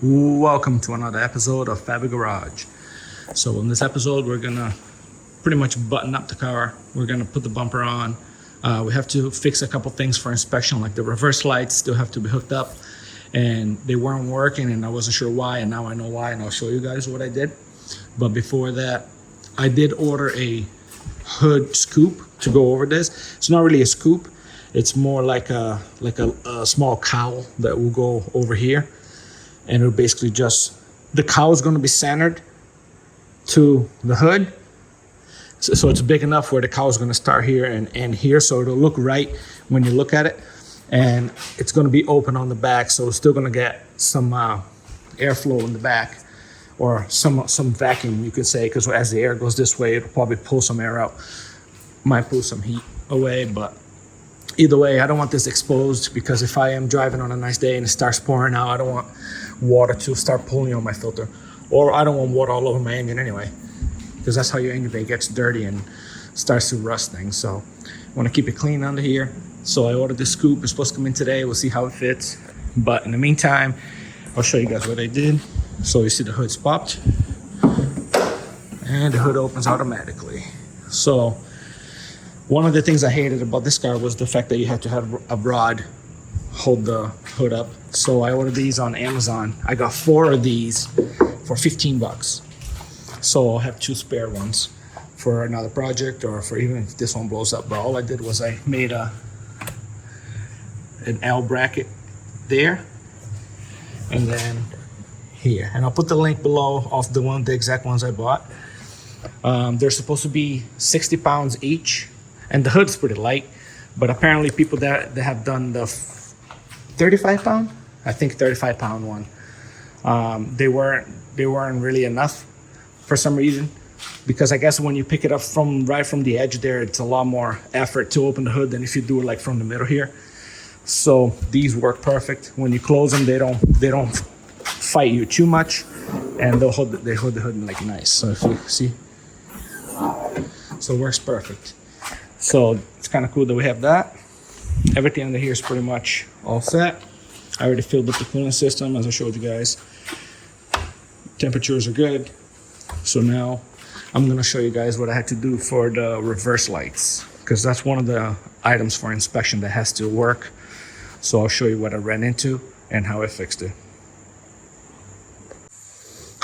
Welcome to another episode of Fabitgarage. So in this episode, we're gonna pretty much button up the car. We're gonna put the bumper on. We have to fix a couple things for inspection, like the reverse lights still have to be hooked up, and they weren't working, and I wasn't sure why, and now I know why, and I'll show you guys what I did. But before that, I did order a hood scoop to go over this. It's not really a scoop. It's more like a small cowl that will go over here. And it'll basically just, the cowl is going to be centered to the hood. So it's big enough where the cowl is going to start here and end here. So it'll look right when you look at it. And it's going to be open on the back. So it's still going to get some airflow in the back, or some vacuum, you could say, because as the air goes this way, it'll probably pull some air out. Might pull some heat away, but either way, I don't want this exposed, because if I am driving on a nice day and it starts pouring out, I don't want water to start pulling on my filter, or I don't want water all over my engine anyway, because that's how your engine bay gets dirty and starts to rust things. So I want to keep it clean under here. So I ordered this scoop. It's supposed to come in today. We'll see how it fits. But in the meantime, I'll show you guys what I did. So you see the hood's popped, and the hood opens automatically. So one of the things I hated about this car was the fact that you had to have a rod hold the hood up. So I ordered these on Amazon. I got 4 of these for $15. So I'll have 2 spare ones for another project, or for even if this one blows up. But all I did was I made an L bracket there, and then here. And I'll put the link below of the exact ones I bought. They're supposed to be 60 pounds each. And the hood's pretty light, but apparently people that have done the 35 pound, I think 35 pound one, they weren't really enough for some reason, because I guess when you pick it up right from the edge there, it's a lot more effort to open the hood than if you do it like from the middle here. So these work perfect. When you close them, they don't fight you too much, and they hold the hood like nice. So if you see, so it works perfect. So it's kind of cool that we have that. Everything under here is pretty much all set. I already filled up the cooling system, as I showed you guys. Temperatures are good. So now I'm gonna show you guys what I had to do for the reverse lights, because that's one of the items for inspection that has to work. So I'll show you what I ran into and how I fixed it.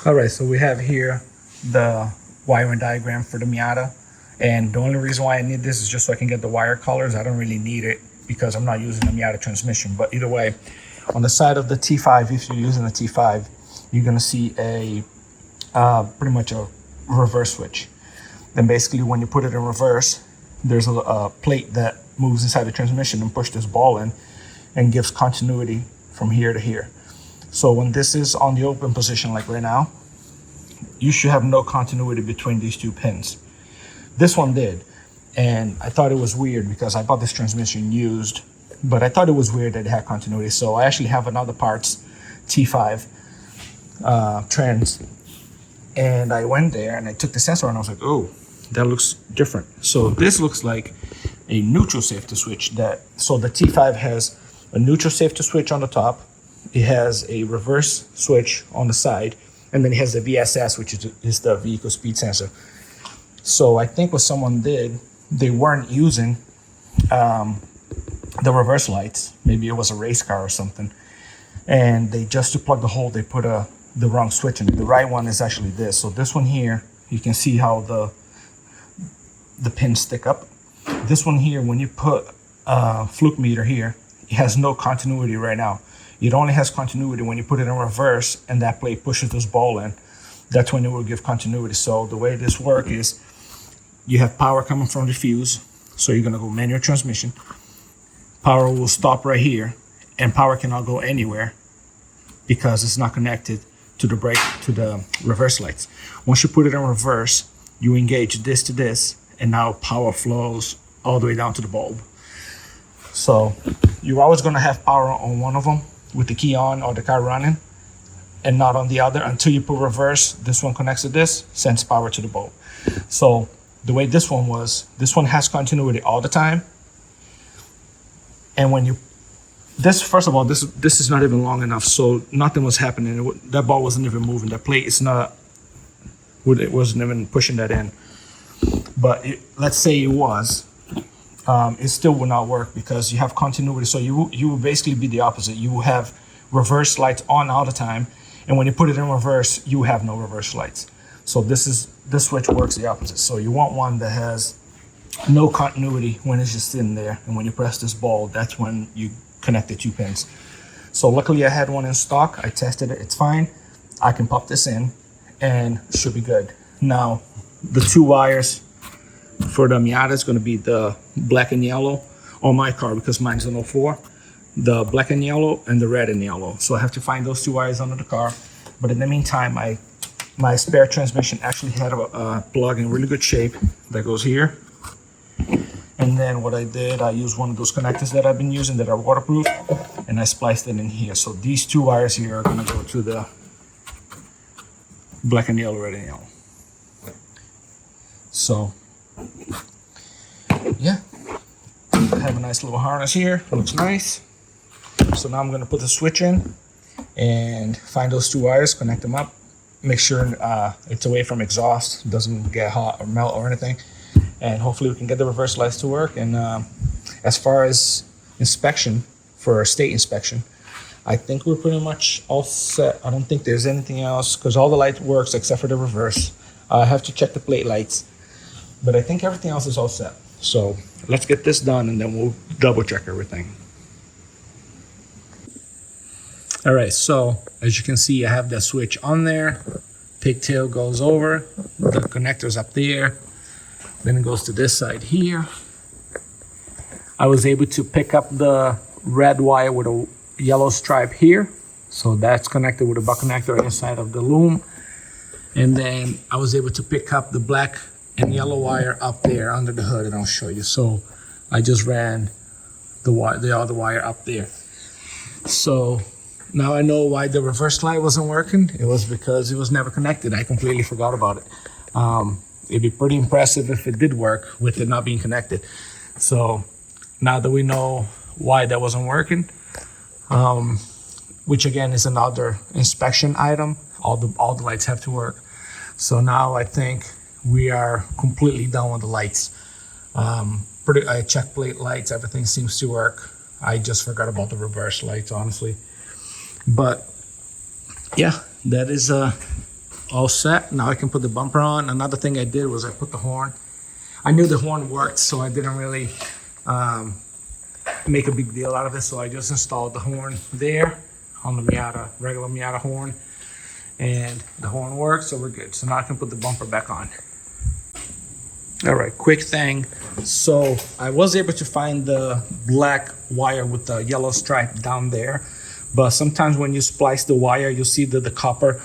All right, so we have here the wiring diagram for the Miata. And the only reason why I need this is just so I can get the wire colors. I don't really need it because I'm not using a Miata transmission. But either way, on the side of the T5, if you're using a T5, you're gonna see a pretty much a reverse switch. Then basically when you put it in reverse, there's a plate that moves inside the transmission and push this ball in and gives continuity from here to here. So when this is on the open position, like right now, you should have no continuity between these 2 pins. This one did, and I thought it was weird because I bought this transmission used, but I thought it was weird that it had continuity. So I actually have another parts T5 trans, and I went there and I took the sensor and I was like, oh, that looks different. So this looks like a neutral safety switch. So the T5 has a neutral safety switch on the top. It has a reverse switch on the side, and then it has the VSS, which is the vehicle speed sensor. So I think what someone did, they weren't using the reverse lights. Maybe it was a race car or something. And they just to plug the hole, they put the wrong switch in it. The right one is actually this. So this one here, you can see how the pins stick up. This one here, when you put a fluke meter here, it has no continuity right now. It only has continuity when you put it in reverse and that plate pushes this ball in. That's when it will give continuity. So the way this works is, you have power coming from the fuse, so you're gonna go manual transmission. Power will stop right here, and power cannot go anywhere because it's not connected to the reverse lights. Once you put it in reverse, you engage this to this, and now power flows all the way down to the bulb. So you're always gonna have power on one of them with the key on or the car running, and not on the other until you put reverse. This one connects to this, sends power to the bulb. So the way this one has continuity all the time. And when you this, first of all, this is not even long enough, so nothing was happening. That ball wasn't even moving. That plate is not, it wasn't even pushing that in. But let's say it was, it still will not work because you have continuity. So you will basically be the opposite. You will have reverse lights on all the time, and when you put it in reverse, you have no reverse lights. So this switch works the opposite. So you want one that has no continuity when it's just sitting there, and when you press this ball, that's when you connect the 2 pins. So luckily I had one in stock. I tested it, it's fine. I can pop this in and it should be good. Now the 2 wires for the Miata is going to be the black and yellow on my car because mine's an 04, the black and yellow and the red and yellow. So I have to find those 2 wires under the car. But in the meantime, my spare transmission actually had a plug in really good shape that goes here. And then what I did, I used one of those connectors that I've been using that are waterproof, and I spliced it in here. So these 2 wires here are gonna go to the black and yellow, red and yellow. So, yeah, I have a nice little harness here, looks nice. So now I'm gonna put the switch in and find those 2 wires, connect them up, make sure it's away from exhaust, doesn't get hot or melt or anything. And hopefully we can get the reverse lights to work. And as far as inspection, for a state inspection, I think we're pretty much all set. I don't think there's anything else because all the light works except for the reverse. I have to check the plate lights, but I think everything else is all set. So let's get this done and then we'll double check everything. All right, so as you can see, I have that switch on there. Pigtail goes over, the connector's up there. Then it goes to this side here. I was able to pick up the red wire with a yellow stripe here. So that's connected with a butt connector inside of the loom. And then I was able to pick up the black and yellow wire up there under the hood, and I'll show you. So I just ran the other wire up there. So now I know why the reverse light wasn't working. It was because it was never connected. I completely forgot about it. It'd be pretty impressive if it did work with it not being connected. So now that we know why that wasn't working, which again is another inspection item, all the lights have to work. So now I think we are completely done with the lights. I checked plate lights, everything seems to work. I just forgot about the reverse lights, honestly. But yeah, that is all set. Now I can put the bumper on. Another thing I did was I put the horn. I knew the horn worked, so I didn't really make a big deal out of it. So I just installed the horn there on the Miata, regular Miata horn, and the horn works, so we're good. So now I can put the bumper back on. All right, quick thing. So I was able to find the black wire with the yellow stripe down there, but sometimes when you splice the wire, you'll see that the copper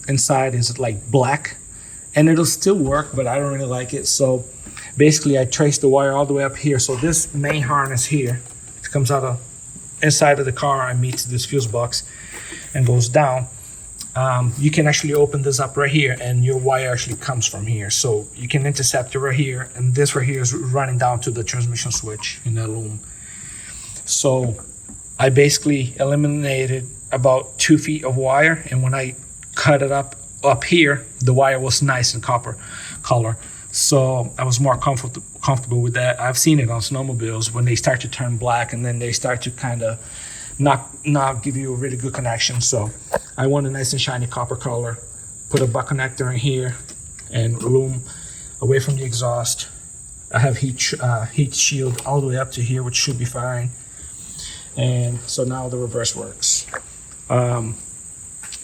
inside is like black, and it'll still work, but I don't really like it. So basically I traced the wire all the way up here. So this main harness here, it comes out of inside of the car and meets this fuse box and goes down. You can actually open this up right here, and your wire actually comes from here. So you can intercept it right here, and this right here is running down to the transmission switch in the loom. So I basically eliminated about 2 feet of wire, and when I cut it up here, the wire was nice and copper color. So I was more comfortable with that. I've seen it on snowmobiles when they start to turn black and then they start to kind of not give you a really good connection. So I want a nice and shiny copper color. Put a butt connector in here and loom away from the exhaust. I have heat shield all the way up to here, which should be fine. And so now the reverse works.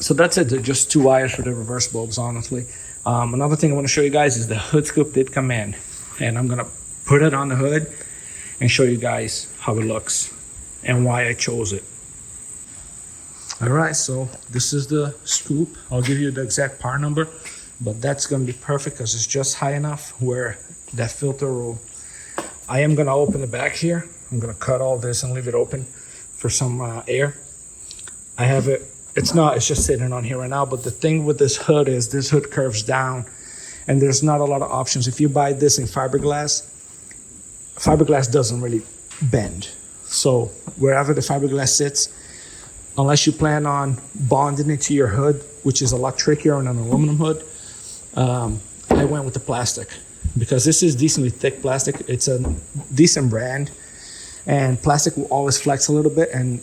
So that's it. They're just 2 wires for the reverse bulbs, honestly. Another thing I want to show you guys is the hood scoop did come in, and I'm gonna put it on the hood and show you guys how it looks and why I chose it. All right, so this is the scoop. I'll give you the exact part number, but that's gonna be perfect because it's just high enough where that filter will. I am gonna open the back here. I'm gonna cut all this and leave it open for some air. I have it. It's just sitting on here right now, but the thing with this hood is this hood curves down and there's not a lot of options. If you buy this in fiberglass doesn't really bend. So wherever the fiberglass sits, unless you plan on bonding it to your hood, which is a lot trickier on an aluminum hood, I went with the plastic because this is decently thick plastic. It's a decent brand, and plastic will always flex a little bit. And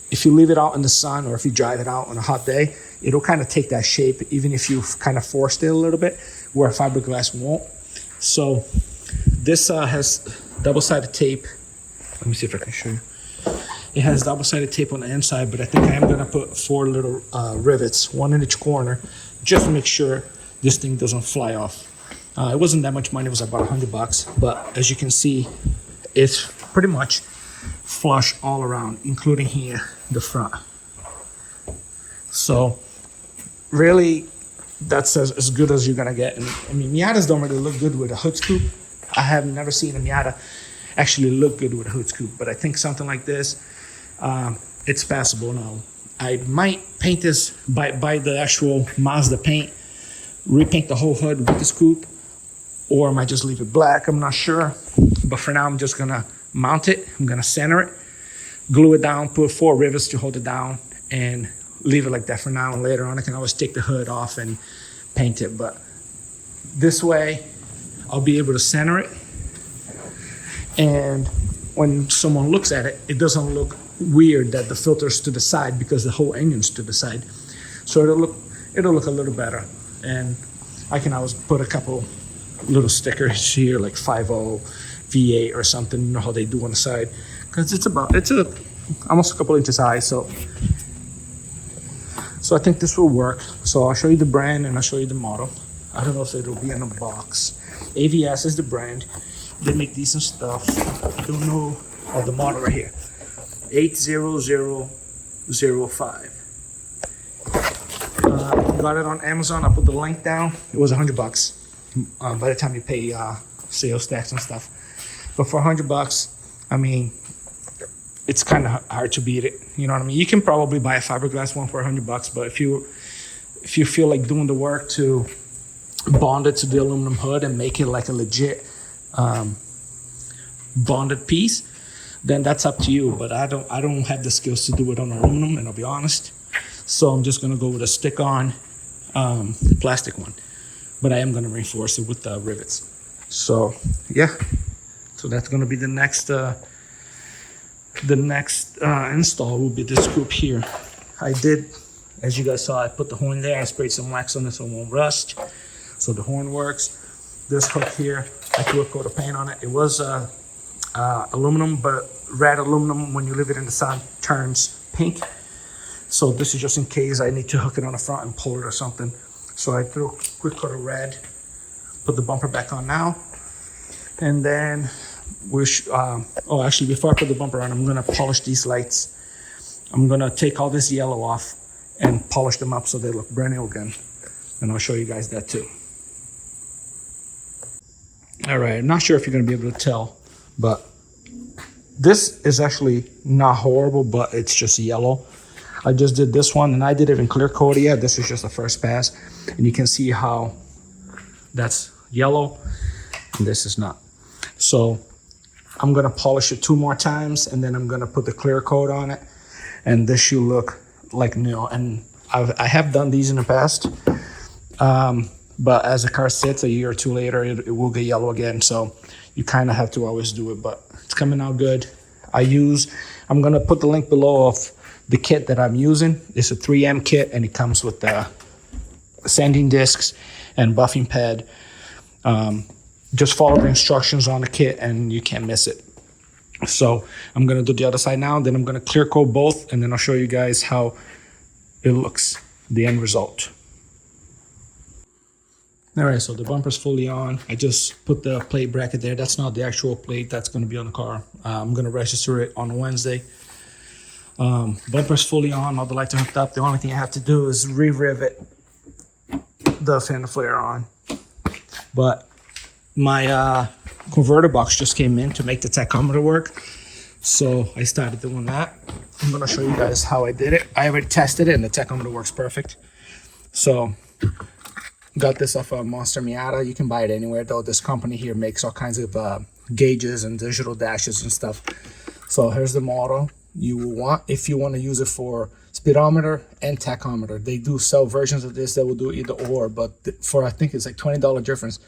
if you leave it out in the sun or if you drive it out on a hot day, it'll kind of take that shape, even if you kind of forced it a little bit, where fiberglass won't. So this has double-sided tape. Let me see if I can show you. It has double-sided tape on the inside, but I think I am gonna put 4 little rivets, 1 in each corner, just to make sure this thing doesn't fly off. It wasn't that much money, it was about $100, but as you can see, it's pretty much flush all around, including here, the front. So really, that's as good as you're gonna get. And I mean, Miatas don't really look good with a hood scoop. I have never seen a Miata actually look good with a hood scoop, but I think something like this, it's passable now. I might paint this by the actual Mazda paint, repaint the whole hood with the scoop, or I might just leave it black, I'm not sure. But for now, I'm just gonna mount it, I'm gonna center it, glue it down, put 4 rivets to hold it down, and leave it like that for now. And later on, I can always take the hood off and paint it. But this way, I'll be able to center it. And when someone looks at it, it doesn't look weird that the filter's to the side because the whole engine's to the side. So it'll look a little better. And I can always put a couple little stickers here, like 5.0, V8 or something, you know how they do on the side. Because it's almost a couple inches high, so I think this will work. So I'll show you the brand and I'll show you the model. I don't know if it'll be in a box. AVS is the brand. They make decent stuff. I don't know. Oh, the model right here. 80005. Got it on Amazon. I'll put the link down. It was $100 by the time you pay sales tax and stuff. But for $100, I mean, it's kind of hard to beat it. You know what I mean? You can probably buy a fiberglass one for $100, but if you feel like doing the work to bond it to the aluminum hood and make it like a legit bonded piece, then that's up to you. But I don't have the skills to do it on aluminum, and I'll be honest. So I'm just gonna go with a stick-on plastic one. But I am gonna reinforce it with rivets. So yeah, so that's gonna be the next install will be this scoop here. I did, as you guys saw, I put the horn there. I sprayed some wax on it so it won't rust. So the horn works. This hook here, I threw a coat of paint on it. It was aluminum, but red aluminum, when you leave it in the sun, turns pink. So this is just in case I need to hook it on the front and pull it or something. So I threw a quick coat of red, put the bumper back on now. And then actually before I put the bumper on, I'm gonna polish these lights. I'm gonna take all this yellow off and polish them up so they look brand new again. And I'll show you guys that too. All right, I'm not sure if you're gonna be able to tell, but this is actually not horrible, but it's just yellow. I just did this one and I didn't even clear coat it yet. This is just the first pass. And you can see how that's yellow and this is not. So I'm gonna polish it 2 more times and then I'm gonna put the clear coat on it. And this should look like new. And I have done these in the past. But as the car sits a year or 2 later, it will get yellow again. So you kind of have to always do it, but it's coming out good. I'm gonna put the link below of the kit that I'm using. It's a 3M kit and it comes with the sanding discs and buffing pad. Just follow the instructions on the kit and you can't miss it. So I'm gonna do the other side now, then I'm gonna clear coat both and then I'll show you guys how it looks, the end result. All right, so the bumper's fully on. I just put the plate bracket there. That's not the actual plate that's gonna be on the car. I'm gonna register it on Wednesday. Bumper's fully on, all the lights are hooked up. The only thing I have to do is re-rivet the fender flare on. But my converter box just came in to make the tachometer work. So I started doing that. I'm gonna show you guys how I did it. I already tested it and the tachometer works perfect. So got this off a Monster Miata. You can buy it anywhere though. This company here makes all kinds of gauges and digital dashes and stuff. So here's the model you will want if you want to use it for speedometer and tachometer. They do sell versions of this that will do either or, but for I think it's like $20 difference,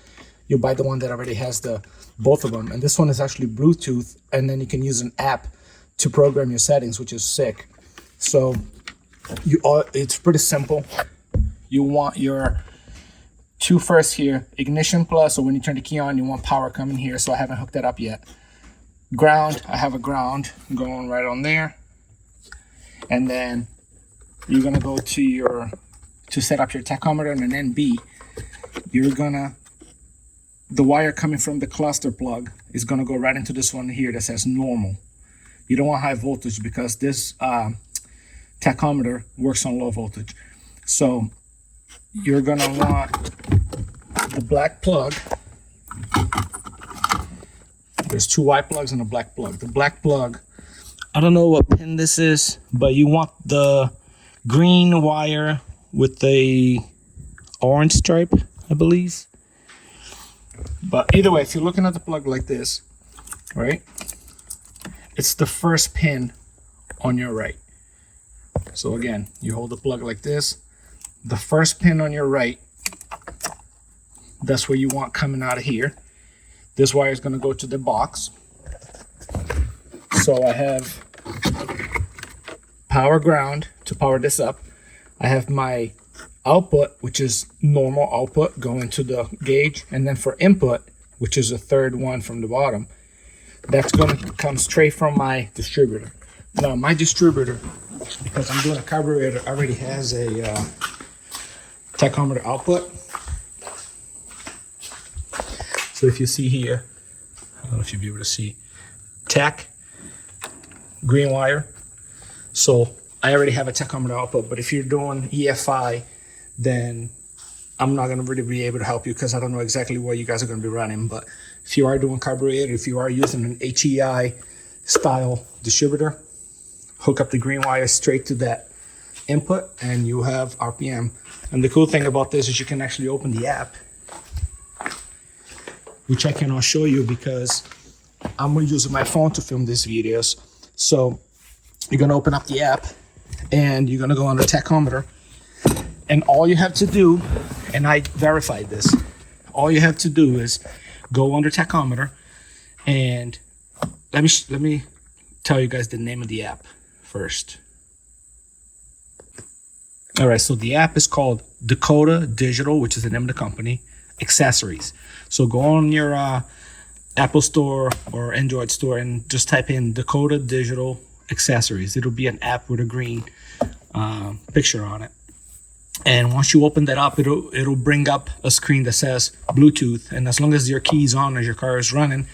you buy the one that already has the both of them. And this one is actually Bluetooth, and then you can use an app to program your settings, which is sick. So it's pretty simple. You want your two first here, ignition plus, so when you turn the key on, you want power coming here, so I haven't hooked that up yet. Ground, I have a ground going right on there. And then you're gonna go to set up your tachometer, and then B, the wire coming from the cluster plug is gonna go right into this one here that says normal. You don't want high voltage because this tachometer works on low voltage. So you're gonna want the black plug. There's two white plugs and a black plug. The black plug, I don't know what pin this is, but you want the green wire with the orange stripe, I believe. But either way, if you're looking at the plug like this, right, it's the first pin on your right. So again, you hold the plug like this. The first pin on your right, that's where you want coming out of here. This wire is going to go to the box. So I have power ground to power this up. I have my output, which is normal output, going to the gauge. And then for input, which is the third one from the bottom, that's going to come straight from my distributor. Now, my distributor, because I'm doing a carburetor, already has a tachometer output. So if you see here, I don't know if you'll be able to see, tach, green wire. So I already have a tachometer output, but if you're doing EFI, then I'm not going to really be able to help you because I don't know exactly what you guys are going to be running. But if you are doing carbureted, if you are using an HEI style distributor, hook up the green wire straight to that input and you have RPM. And the cool thing about this is you can actually open the app, which I cannot show you because I'm using my phone to film these videos. So you're gonna open up the app and you're gonna go on the tachometer, and all you have to do, and I verified this, all you have to do is go under tachometer, and let me tell you guys the name of the app first. All right, so the app is called Dakota Digital, which is the name of the company, accessories. So go on your Apple store or Android store and just type in Dakota Digital accessories. It'll be an app with a green picture on it. And once you open that up, it'll bring up a screen that says Bluetooth. And as long as your key is on, as your car is running,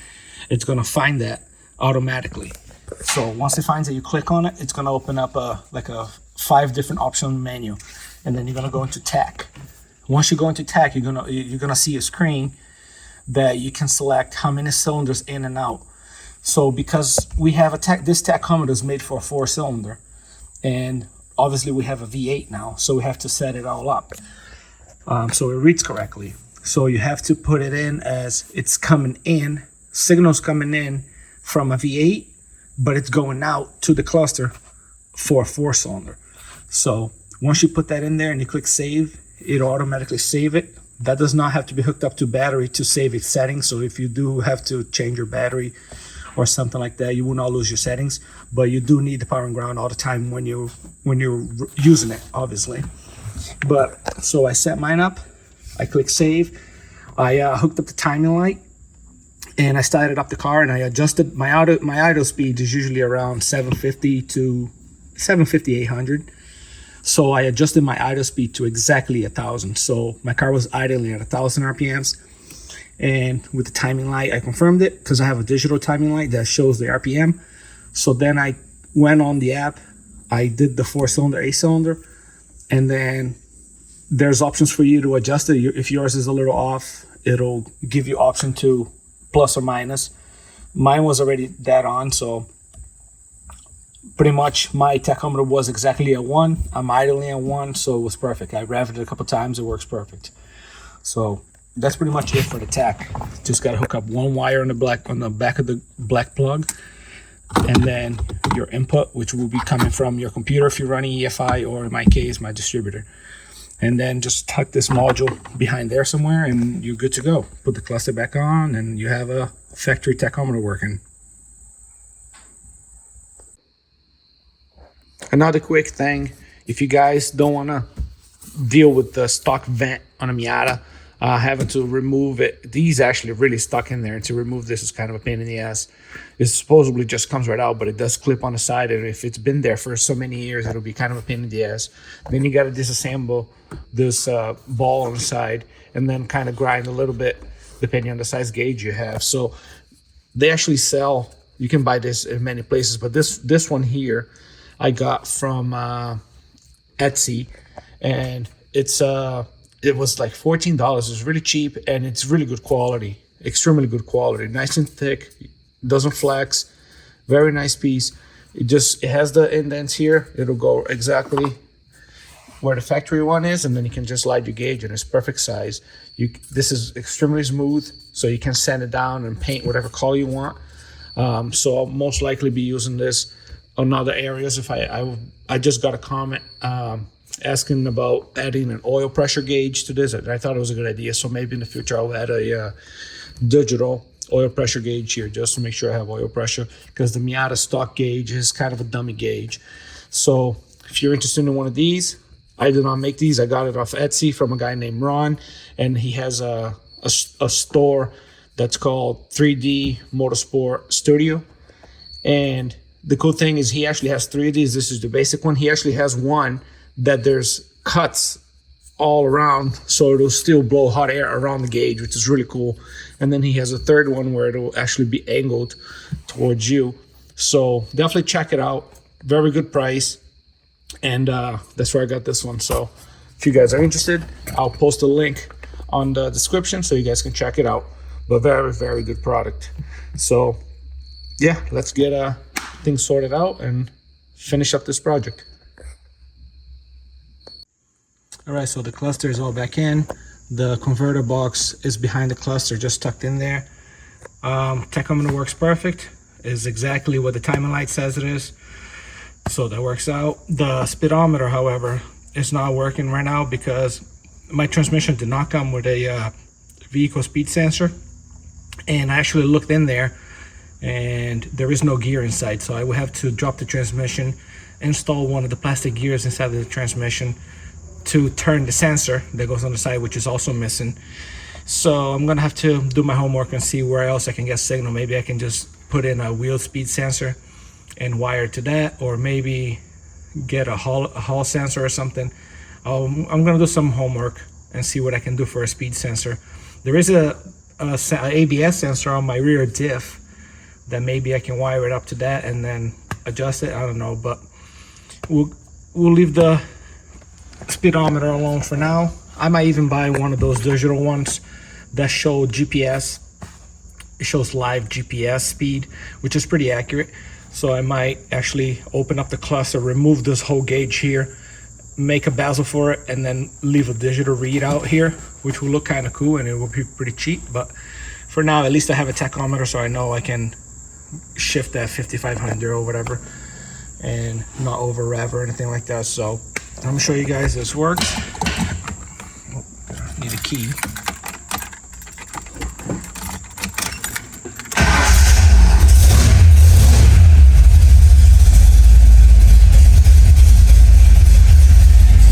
it's gonna find that automatically. So once it finds it, you click on it, it's gonna open up a 5 different option menu, and then you're gonna go into tach. Once you go into tach, you're gonna see a screen that you can select how many cylinders in and out. So because we have this tachometer is made for a 4-cylinder, and obviously we have a V8 now, so we have to set it all up so it reads correctly. So you have to put it in as it's coming in, signals coming in from a V8, but it's going out to the cluster for a 4-cylinder. So once you put that in there and you click save, it'll automatically save it. That does not have to be hooked up to battery to save its settings. So if you do have to change your battery or something like that, you will not lose your settings, but you do need the power and ground all the time when you're using it, obviously. But so I set mine up, I click save, I hooked up the timing light, and I started up the car, and I adjusted my idle speed is usually around 750 to 800. So I adjusted my idle speed to exactly 1,000. So my car was idling at 1,000 RPMs. And with the timing light, I confirmed it because I have a digital timing light that shows the RPM. So then I went on the app, I did the 4-cylinder, 8-cylinder, and then there's options for you to adjust it. If yours is a little off, it'll give you option to plus or minus. Mine was already that on, so pretty much my tachometer was exactly at 1. I'm idling at 1, so it was perfect. I revved it a couple times, it works perfect. So that's pretty much it for the tach. Just got to hook up one wire on the back of the black plug, and then your input, which will be coming from your computer if you're running EFI, or in my case, my distributor. And then just tuck this module behind there somewhere and you're good to go. Put the cluster back on and you have a factory tachometer working. Another quick thing, if you guys don't want to deal with the stock vent on a Miata, having to remove it, these actually really stuck in there, and to remove this is kind of a pain in the ass. It supposedly just comes right out, but it does clip on the side, and if it's been there for so many years, it'll be kind of a pain in the ass. Then you got to disassemble this ball on the side and then kind of grind a little bit depending on the size gauge you have. So they actually sell, you can buy this in many places, but this one here I got from Etsy, and it was like $14. It's really cheap, and it's really good quality, extremely good quality, nice and thick, doesn't flex, very nice piece. It has the indents here. It'll go exactly where the factory one is, and then you can just slide your gauge, and it's perfect size. This is extremely smooth, so you can sand it down and paint whatever color you want. So I'll most likely be using this on other areas. If I just got a comment asking about adding an oil pressure gauge to this, and I thought it was a good idea. So maybe in the future I'll add a digital oil pressure gauge here just to make sure I have oil pressure, because the Miata stock gauge is kind of a dummy gauge. So if you're interested in one of these, I did not make these. I got it off Etsy from a guy named Ron, and he has a store that's called 3D Motorsport Studio. And the cool thing is he actually has three of these. This is the basic one. He actually has one that there's cuts all around, so it'll still blow hot air around the gauge, which is really cool. And then he has a third one where it'll actually be angled towards you. So definitely check it out. Very good price. And that's where I got this one. So if you guys are interested, I'll post a link on the description so you guys can check it out. But very, very good product. So yeah, let's get things sorted out and finish up this project. All right, so the cluster is all back in. The converter box is behind the cluster, just tucked in there. Tachometer works perfect. Is exactly what the timing light says it is. So that works out. The speedometer, however, is not working right now because my transmission did not come with a vehicle speed sensor. And I actually looked in there, and there is no gear inside. So I will have to drop the transmission, install one of the plastic gears inside of the transmission to turn the sensor that goes on the side, which is also missing. So I'm gonna have to do my homework and see where else I can get signal. Maybe I can just put in a wheel speed sensor and wire to that, or maybe get a hall sensor or something. I'm gonna do some homework and see what I can do for a speed sensor. There is a ABS sensor on my rear diff that maybe I can wire it up to that and then adjust it. I don't know, but we'll leave the speedometer alone for now. I might even buy one of those digital ones that show GPS. It shows live GPS speed, which is pretty accurate. So I might actually open up the cluster, remove this whole gauge here, make a bezel for it, and then leave a digital readout here, which will look kind of cool and it will be pretty cheap. But for now, at least I have a tachometer, so I know I can shift that 5500 or whatever and not over rev or anything like that. So I'm gonna show you guys this works. Oh, need a key.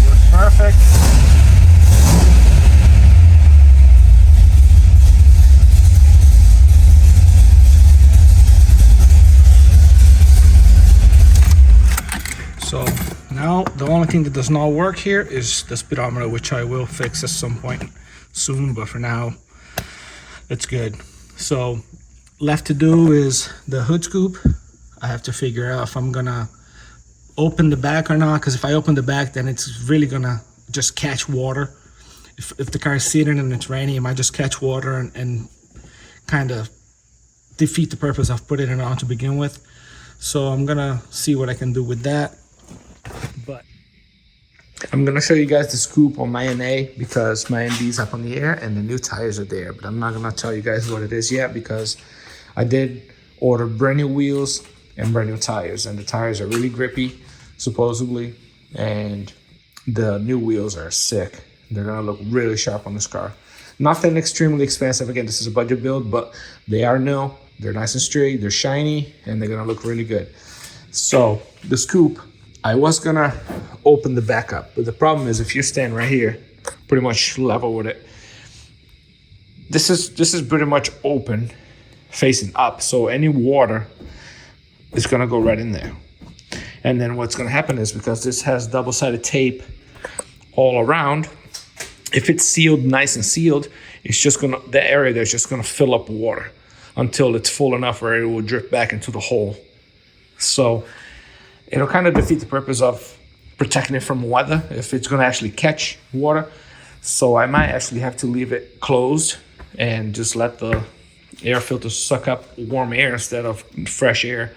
Works perfect. So now the only thing that does not work here is the speedometer, which I will fix at some point soon, but for now it's good. So left to do is the hood scoop. I have to figure out if I'm gonna open the back or not, because if I open the back, then it's really gonna just catch water. If the car is sitting and it's raining, it might just catch water and kind of defeat the purpose of putting it on to begin with. So I'm gonna see what I can do with that. But I'm gonna show you guys the scoop on my NA, because my ND is up on the air and the new tires are there. But I'm not gonna tell you guys what it is yet, because I did order brand new wheels and brand new tires. And the tires are really grippy, supposedly, and the new wheels are sick. They're gonna look really sharp on this car. Nothing extremely expensive. Again, this is a budget build, but they are new. They're nice and straight, they're shiny, and they're gonna look really good. So this coupe, I was gonna open the back up, but the problem is if you stand right here, pretty much level with it, this is pretty much open, facing up. So any water is gonna go right in there. And then what's gonna happen is, because this has double-sided tape all around, if it's sealed, nice and sealed, it's just gonna, the area there's just gonna fill up water until it's full enough where it will drip back into the hole. So it'll kind of defeat the purpose of protecting it from weather if it's gonna actually catch water. So I might actually have to leave it closed and just let the air filter suck up warm air instead of fresh air.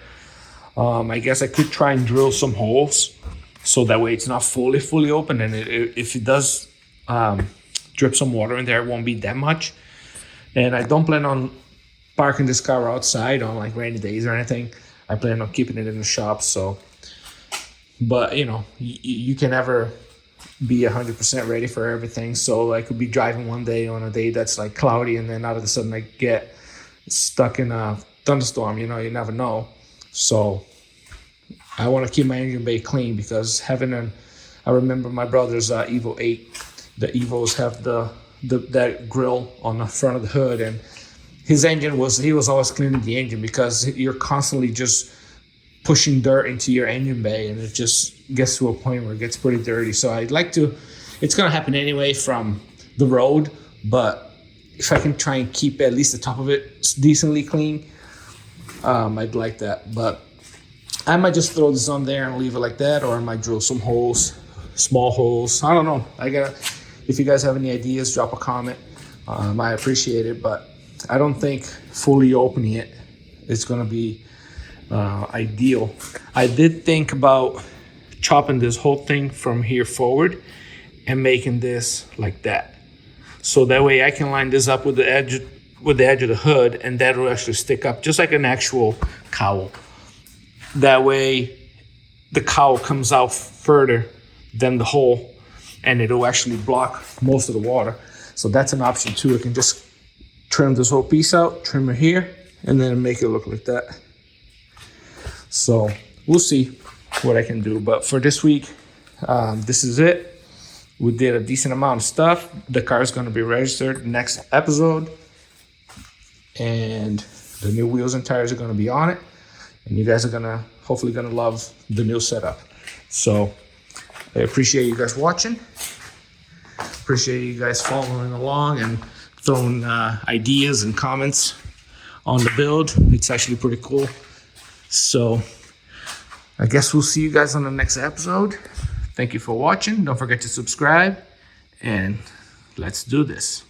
I guess I could try and drill some holes so that way it's not fully open, and if it does drip some water in there, it won't be that much. And I don't plan on parking this car outside on like rainy days or anything. I plan on keeping it in the shop. So, but you know, you can never be 100% ready for everything. So I could be driving one day on a day that's like cloudy, and then all of a sudden I get stuck in a thunderstorm. You know, you never know. So I want to keep my engine bay clean, because I remember my brother's Evo 8. The Evos have that grill on the front of the hood, and his engine he was always cleaning the engine, because you're constantly just pushing dirt into your engine bay, and it just gets to a point where it gets pretty dirty. So I'd like to, it's going to happen anyway from the road, but if I can try and keep at least the top of it decently clean, I'd like that. But I might just throw this on there and leave it like that, or I might drill some holes, small holes. I don't know. If you guys have any ideas, drop a comment. I appreciate it, but I don't think fully opening it is going to be ideal. I did think about chopping this whole thing from here forward and making this like that, so that way I can line this up with the edge of the hood, and that will actually stick up just like an actual cowl. That way the cowl comes out further than the hole, and it'll actually block most of the water. So that's an option too. I can just trim this whole piece out, trim it here, and then make it look like that. So we'll see what I can do. But for this week, this is it. We did a decent amount of stuff. The car is going to be registered next episode, and the new wheels and tires are going to be on it, and you guys are hopefully gonna love the new setup. So I appreciate you guys watching. Appreciate you guys following along and throwing ideas and comments on the build. It's actually pretty cool. So I guess we'll see you guys on the next episode. Thank you for watching. Don't forget to subscribe, and let's do this.